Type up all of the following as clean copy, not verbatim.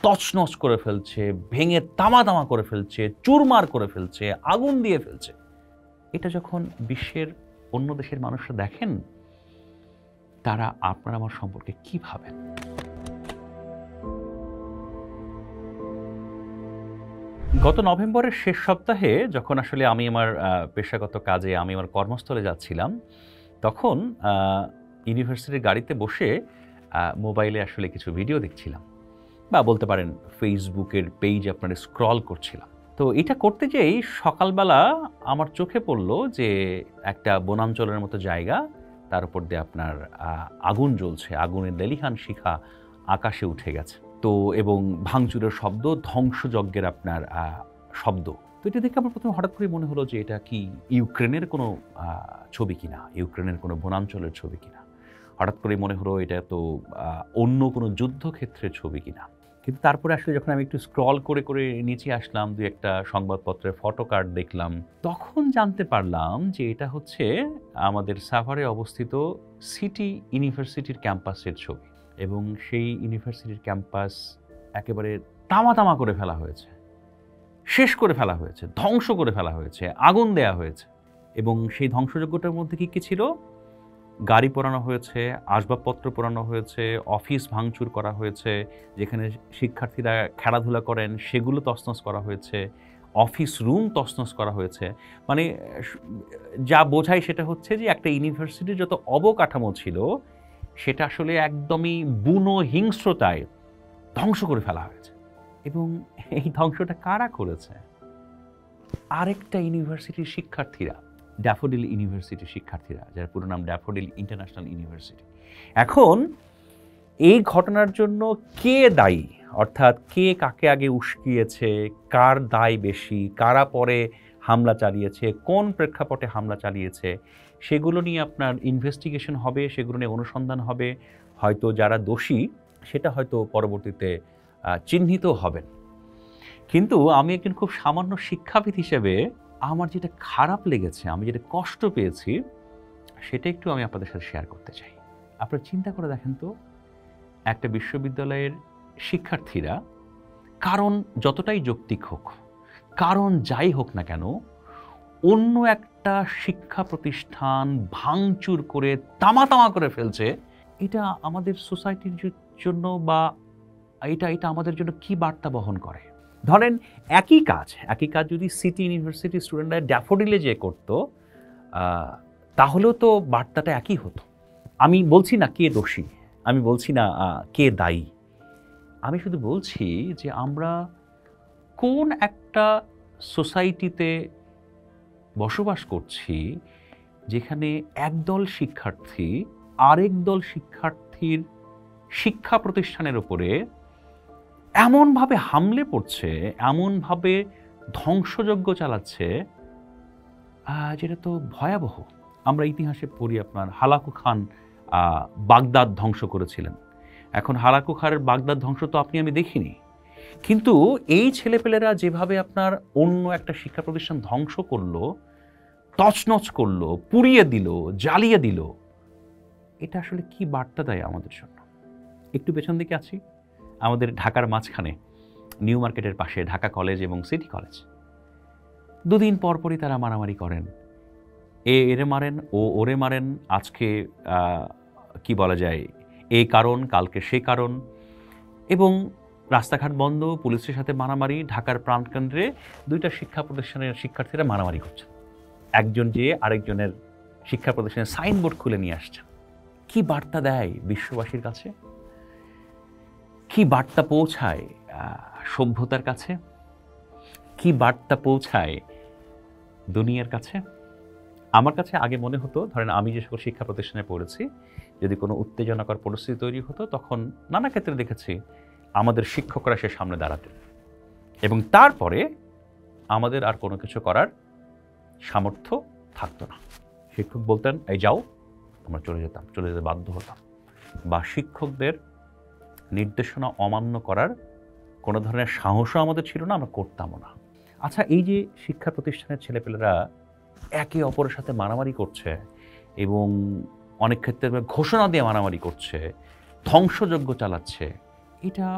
তছনছ করে ফেলছে, ভেঙে তামা করে ফেলছে, চুরমার করে ফেলছে, আগুন দিয়ে ফেলছে। এটা যখন বিশ্বের অন্য দেশের মানুষরা দেখেন, তারা আপনার আমার সম্পর্কে কি ভাবেন? গত নভেম্বরের শেষ সপ্তাহে যখন আসলে আমি আমার পেশাগত কাজে আমি আমার কর্মস্থলে যাচ্ছিলাম, তখন ইউনিভার্সিটির গাড়িতে বসে মোবাইলে আসলে কিছু ভিডিও দেখছিলাম, বা বলতে পারেন ফেসবুকের পেজ আপনার স্ক্রল করছিলাম। তো এটা করতে যেয়েই সকালবেলা আমার চোখে পড়ল যে একটা বনাঞ্চলের মতো জায়গা, তার উপর দিয়ে আপনার আগুন জ্বলছে, আগুনের লেলিহান শিখা আকাশে উঠে গেছে। তো এবং ভাঙচুরের শব্দ, ধ্বংসযজ্ঞের আপনার শব্দ। তো এটা দেখে আমার প্রথমে হঠাৎ করে মনে হলো যে এটা কি ইউক্রেনের কোনো ছবি কিনা, ইউক্রেনের কোনো বনাঞ্চলের ছবি কিনা। হঠাৎ করে মনে হলো এটা তো অন্য কোনো যুদ্ধক্ষেত্রের ছবি কিনা। কিন্তু তারপরে আসলে যখন আমি একটু স্ক্রল করে নিচে আসলাম, দুই একটা সংবাদপত্রের ফটো কার্ড দেখলাম, তখন জানতে পারলাম যে এটা হচ্ছে আমাদের সাভারে অবস্থিত সিটি ইউনিভার্সিটির ক্যাম্পাসের ছবি। এবং সেই ইউনিভার্সিটির ক্যাম্পাস একেবারে তামা করে ফেলা হয়েছে, শেষ করে ফেলা হয়েছে, ধ্বংস করে ফেলা হয়েছে, আগুন দেয়া হয়েছে। এবং সেই ধ্বংসযজ্ঞটার মধ্যে কি ছিল? গাড়ি পোড়ানো হয়েছে, আসবাবপত্র পোড়ানো হয়েছে, অফিস ভাঙচুর করা হয়েছে, যেখানে শিক্ষার্থীরা খেলাধুলা করেন সেগুলো তছনছ করা হয়েছে, অফিস রুম তছনছ করা হয়েছে। মানে যা বোঝায় সেটা হচ্ছে যে একটা ইউনিভার্সিটির যত অবকাঠামো ছিল সেটা আসলে একদমই বুনো হিংস্রতায় ধ্বংস করে ফেলা হয়েছে। এবং এই ধ্বংসটা কারা করেছে? আরেকটা ইউনিভার্সিটির শিক্ষার্থীরা, ড্যাফোডিল ইউনিভার্সিটির শিক্ষার্থীরা, যার পুরো নাম ড্যাফোডিল ইন্টারন্যাশনাল ইউনিভার্সিটি। এখন এই ঘটনার জন্য কে দায়ী, অর্থাৎ কে কাকে আগে উস্কিয়েছে, কার দায় বেশি, কারা পরে হামলা চালিয়েছে, কোন প্রেক্ষাপটে হামলা চালিয়েছে, সেগুলো নিয়ে আপনার ইনভেস্টিগেশন হবে, সেগুলো নিয়ে অনুসন্ধান হবে। হয়তো যারা দোষী সেটা হয়তো পরবর্তীতে চিহ্নিত হবেন। কিন্তু আমি একজন খুব সামান্য শিক্ষাবিদ হিসেবে আমার যেটা খারাপ লেগেছে, আমি যেটা কষ্ট পেয়েছি, সেটা একটু আমি আপনাদের সাথে শেয়ার করতে চাই। আপনারা চিন্তা করে দেখেন তো, একটা বিশ্ববিদ্যালয়ের শিক্ষার্থীরা, কারণ যতটাই যৌক্তিক হোক, কারণ যাই হোক না কেন, অন্য একটা শিক্ষা প্রতিষ্ঠান ভাঙচুর করে তামা করে ফেলছে। এটা আমাদের সোসাইটির জন্য বা এটা আমাদের জন্য কি বার্তা বহন করে? ধরেন একই কাজ যদি সিটি ইউনিভার্সিটির স্টুডেন্টরা ড্যাফোডিলে যে করতো, তাহলেও তো বার্তাটা একই হতো। আমি বলছি না কে দোষী, আমি বলছি না কে দায়ী, আমি শুধু বলছি যে আমরা কোন একটা সোসাইটিতে বসবাস করছি যেখানে একদল শিক্ষার্থী আরেক দল শিক্ষার্থীর শিক্ষা প্রতিষ্ঠানের উপরে এমনভাবে হামলে পড়ছে, এমনভাবে ধ্বংসযজ্ঞ চালাচ্ছে, যেটা তো ভয়াবহ। আমরা ইতিহাসে পড়ি আপনার হালাকু খান বাগদাদ ধ্বংস করেছিলেন। এখন হালাকু খানের বাগদাদ ধ্বংস তো আমি দেখিনি, কিন্তু এই ছেলেপেলেরা যেভাবে আপনার অন্য একটা শিক্ষা প্রতিষ্ঠান ধ্বংস করলো, তছনছ করলো, পুড়িয়ে দিল, জ্বালিয়ে দিল, এটা আসলে কি বার্তা দেয় আমাদের জন্য? একটু পেছন দিকে আছি, আমাদের ঢাকার মাঝখানে নিউ মার্কেটের পাশে ঢাকা কলেজ এবং সিটি কলেজ। দুদিন পরপরই তারা মারামারি করেন, এরে মারেন, ওরে মারেন। আজকে কি বলা যায়, এই কারণ, কালকে সে কারণ, এবং রাস্তাঘাট বন্ধ, পুলিশের সাথে মারামারি। ঢাকার প্রাণকেন্দ্রে দুইটা শিক্ষা প্রতিষ্ঠানের শিক্ষার্থীরা মারামারি করছে, একজন যে আরেকজনের শিক্ষা প্রতিষ্ঠানের সাইনবোর্ড খুলে নিয়ে আসছে। কি বার্তা দেয় বিশ্ববাসীর কাছে? কি বার্তা পৌঁছায় সভ্যতার কাছে? কি বার্তা পৌঁছায় দুনিয়ার কাছে? আমার কাছে আগে মনে হতো, ধরেন আমি যে সকল শিক্ষা প্রতিষ্ঠানে পড়েছি, যদি কোনো উত্তেজনাকর পরিস্থিতি তৈরি হতো, তখন নানা ক্ষেত্রে দেখেছি আমাদের শিক্ষকরা সে সামনে দাঁড়াতেন, এবং তারপরে আমাদের আর কোনো কিছু করার সামর্থ্য থাকতো না। শিক্ষক বলতেন এই যাও, আমরা চলে যেতে বাধ্য হতাম, বা শিক্ষকদের নির্দেশনা অমান্য করার কোনো ধরনের সাহসও আমাদের ছিল না, আমরা করতামও না। আচ্ছা, এই যে শিক্ষা প্রতিষ্ঠানের ছেলেপেলেরা একে অপরের সাথে মারামারি করছে, এবং অনেক ক্ষেত্রে ঘোষণা দিয়ে মারামারি করছে, ধ্বংসযজ্ঞ চালাচ্ছে, এটা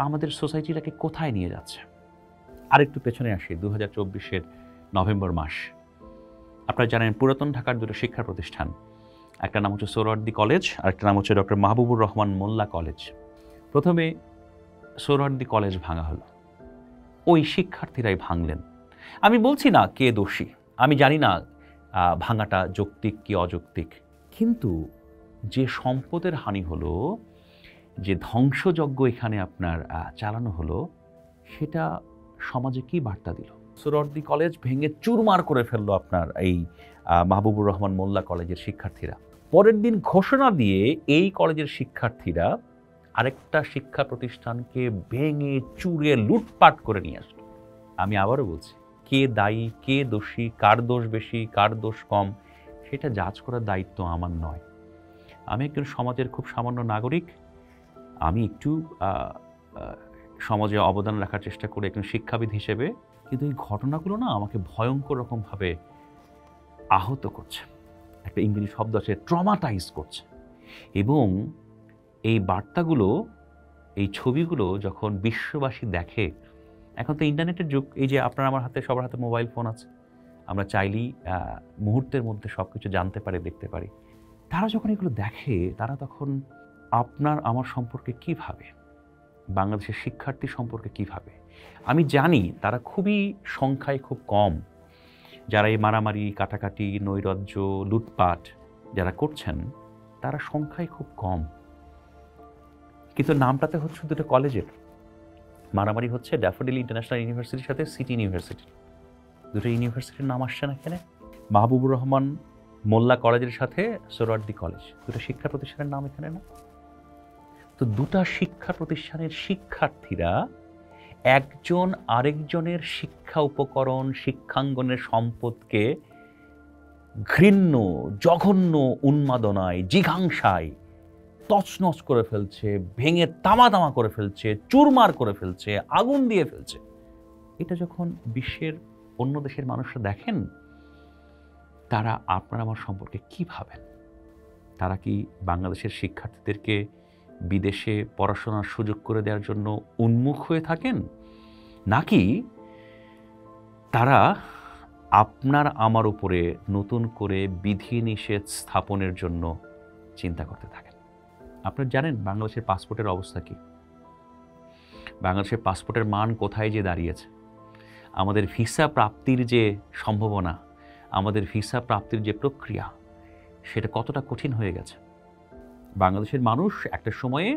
আমাদের সোসাইটিটাকে কোথায় নিয়ে যাচ্ছে। আরেকটু পেছনে আসি, 2024-এর নভেম্বর মাস। আপনারা জানেন পুরাতন ঢাকার দুটো শিক্ষা প্রতিষ্ঠান, একটা নাম হচ্ছে সোহরাওয়ার্দী কলেজ আর একটা নাম হচ্ছে ডক্টর মাহবুবুর রহমান মোল্লা কলেজ। প্রথমে সোহরাওয়ার্দী কলেজ ভাঙা হলো, ওই শিক্ষার্থীরাই ভাঙলেন। আমি বলছি না কে দোষী, আমি জানি না ভাঙাটা যৌক্তিক কি অযৌক্তিক, কিন্তু যে সম্পদের হানি হলো, যে ধ্বংসযজ্ঞ এখানে আপনার চালানো হলো, সেটা সমাজে কি বার্তা দিল? সোহরাওয়ার্দী কলেজ ভেঙে চুরমার করে ফেললো আপনার এই মাহবুবুর রহমান মোল্লা কলেজের শিক্ষার্থীরা। পরের দিন ঘোষণা দিয়ে এই কলেজের শিক্ষার্থীরা আরেকটা শিক্ষা প্রতিষ্ঠানকে ভেঙে চুরে লুটপাট করে নিয়ে আসলো। আমি আবারও বলছি, কে দায়ী, কে দোষী, কার দোষ বেশি, কার দোষ কম, সেটা জাজ করার দায়িত্ব আমার নয়। আমি একজন সমাজের খুব সামান্য নাগরিক, আমি একটু সমাজে অবদান রাখার চেষ্টা করি একজন শিক্ষাবিদ হিসেবে, কিন্তু এই ঘটনাগুলো না আমাকে ভয়ঙ্কর রকমভাবে আহত করছে। একটা ইংরেজি শব্দ আছে, ট্রমাটাইজ করছে। এবং এই বার্তাগুলো, এই ছবিগুলো যখন বিশ্ববাসী দেখে, এখন তো ইন্টারনেটের যুগ, এই যে আপনার আমার হাতে, সবার হাতে মোবাইল ফোন আছে, আমরা চাইলেই মুহূর্তের মধ্যে সব কিছু জানতে পারি, দেখতে পারি। তারা যখন এগুলো দেখে, তারা তখন আপনার আমার সম্পর্কে কী ভাবে, বাংলাদেশের শিক্ষার্থী সম্পর্কে কী ভাবে। আমি জানি তারা খুবই সংখ্যায় খুব কম, যারা এই মারামারি, কাটাকাটি, নৈরাজ্য, লুটপাট যারা করছেন, তারা সংখ্যায় খুব কম, কিন্তু নামটাতে হচ্ছে দুটো কলেজের মারামারি হচ্ছে। ড্যাফোডিল ইন্টারন্যাশনাল ইউনিভার্সিটির সাথে সিটি ইউনিভার্সিটি, দুটো ইউনিভার্সিটির নাম আসছে না এখানে। মাহবুবুর রহমান মোল্লা কলেজের সাথে সোহরাওয়ার্দী কলেজ, দুটো শিক্ষা প্রতিষ্ঠানের নাম এখানে না। তো দুটা শিক্ষা প্রতিষ্ঠানের শিক্ষার্থীরা একজন আরেকজনের শিক্ষা উপকরণ, শিক্ষাঙ্গনের সম্পদকে ঘৃণ্য, জঘন্য উন্মাদনায়, জিঘাংসায় তছনছ করে ফেলছে, ভেঙে তামা তামা করে ফেলছে, চুরমার করে ফেলছে, আগুন দিয়ে ফেলছে। এটা যখন বিশ্বের অন্য দেশের মানুষরা দেখেন, তারা আপনার আমার সম্পর্কে কি ভাবেন? তারা কি বাংলাদেশের শিক্ষার্থীদেরকে বিদেশে পড়াশোনার সুযোগ করে দেওয়ার জন্য উন্মুখ হয়ে থাকেন, নাকি তারা আপনার আমার উপরে নতুন করে বিধিনিষেধ স্থাপনের জন্য চিন্তা করতে থাকেন? আপনারা জানেন বাংলাদেশের পাসপোর্টের অবস্থা কি? বাংলাদেশের পাসপোর্টের মান কোথায় যে দাঁড়িয়েছে? আমাদের ভিসা প্রাপ্তির যে সম্ভাবনা, আমাদের ভিসা প্রাপ্তির যে প্রক্রিয়া, সেটা কতটা কঠিন হয়ে গেছে। বাংলাদেশের মানুষ একটা সময়ে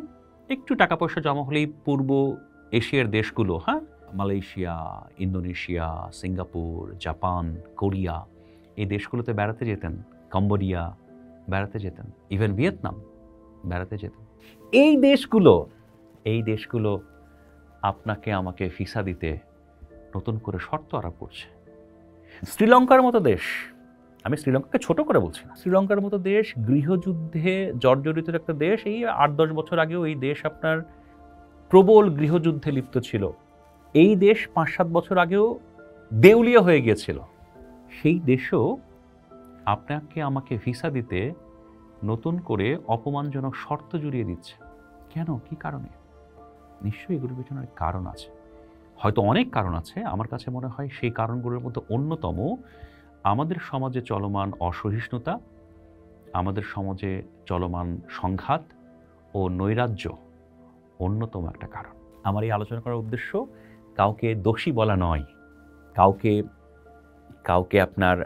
একটু টাকা পয়সা জমা হলেই পূর্ব এশিয়ার দেশগুলো, Malaysia, Indonesia, Singapore, Japan, Korea, এই দেশগুলোতে বেড়াতে যেতেন, কম্বোডিয়া বেড়াতে যেতেন, ইভেন ভিয়েতনাম বেড়াতে যেতেন। এই দেশগুলো আপনাকে আমাকে ভিসা দিতে নতুন করে শর্ত আরোপ করছে। শ্রীলঙ্কার মতো দেশ, আমি শ্রীলঙ্কাকে ছোট করে বলছি না, শ্রীলঙ্কার মতো দেশ গৃহযুদ্ধে জর্জরিত একটা দেশ। এই 8-10 বছর আগেও এই দেশ আপনার প্রবল গৃহযুদ্ধে লিপ্ত ছিল। এই দেশ 5-7 বছর আগেও দেউলিয়া হয়ে গিয়েছিল। সেই দেশও আপনাকে আমাকে ভিসা দিতে নতুন করে অপমানজনক শর্ত জুড়িয়ে দিচ্ছে। কেন? কি কারণে? নিশ্চয়ই এগুলোর পেছনে কারণ আছে, হয়তো অনেক কারণ আছে। আমার কাছে মনে হয় সেই কারণগুলোর মধ্যে অন্যতম আমাদের সমাজে চলমান অসহিষ্ণুতা, আমাদের সমাজে চলমান সংঘাত ও নৈরাজ্য অন্যতম একটা কারণ। আমার এই আলোচনা করার উদ্দেশ্য কাউকে দোষী বলা নয়, কাউকে আপনার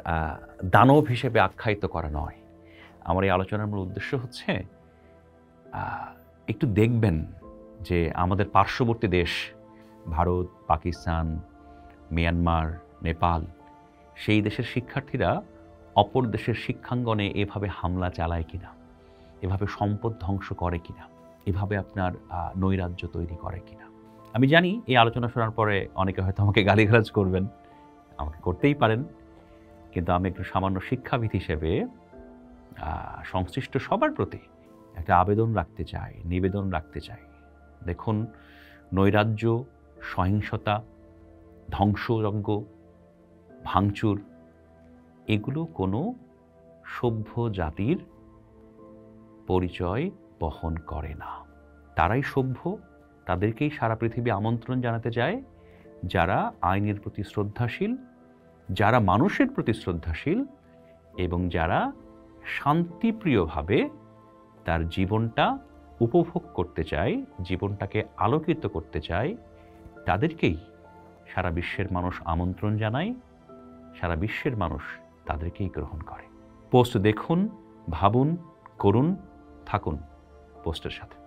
দানব হিসেবে আখ্যায়িত করা নয়। আমার এই আলোচনার মূল উদ্দেশ্য হচ্ছে একটু দেখবেন যে আমাদের পার্শ্ববর্তী দেশ ভারত, পাকিস্তান, মিয়ানমার, নেপাল, সেই দেশের শিক্ষার্থীরা অপর দেশের শিক্ষাঙ্গনে এভাবে হামলা চালায় কিনা, এভাবে সম্পদ ধ্বংস করে কিনা, এভাবে আপনার নৈরাজ্য তৈরি করে কিনা। আমি জানি এই আলোচনা শোনার পরে অনেকে হয়তো আমাকে গালিগালাজ করবেন, আমাকে করতেই পারেন, কিন্তু আমি একটু সামান্য শিক্ষাবিদ হিসেবে সংশ্লিষ্ট সবার প্রতি একটা আবেদন রাখতে চাই, নিবেদন রাখতে চাই। দেখুন, নৈরাজ্য, সহিংসতা, ধ্বংসযজ্ঞ, ভাঙচুর, এগুলো কোনো সভ্য জাতির পরিচয় বহন করে না। তারাই সভ্য তাদেরকেই সারা পৃথিবী আমন্ত্রণ জানাতে যায়, যারা আইনের প্রতি শ্রদ্ধাশীল, যারা মানুষের প্রতি শ্রদ্ধাশীল এবং যারা শান্তিপ্রিয়ভাবে তার জীবনটা উপভোগ করতে চায়, জীবনটাকে আলোকিত করতে চায়, তাদেরকেই সারা বিশ্বের মানুষ আমন্ত্রণ জানায়, সারা বিশ্বের মানুষ তাদেরকেই গ্রহণ করে। পোস্ট দেখুন, ভাবুন, করুন, থাকুন পোস্টের সাথে।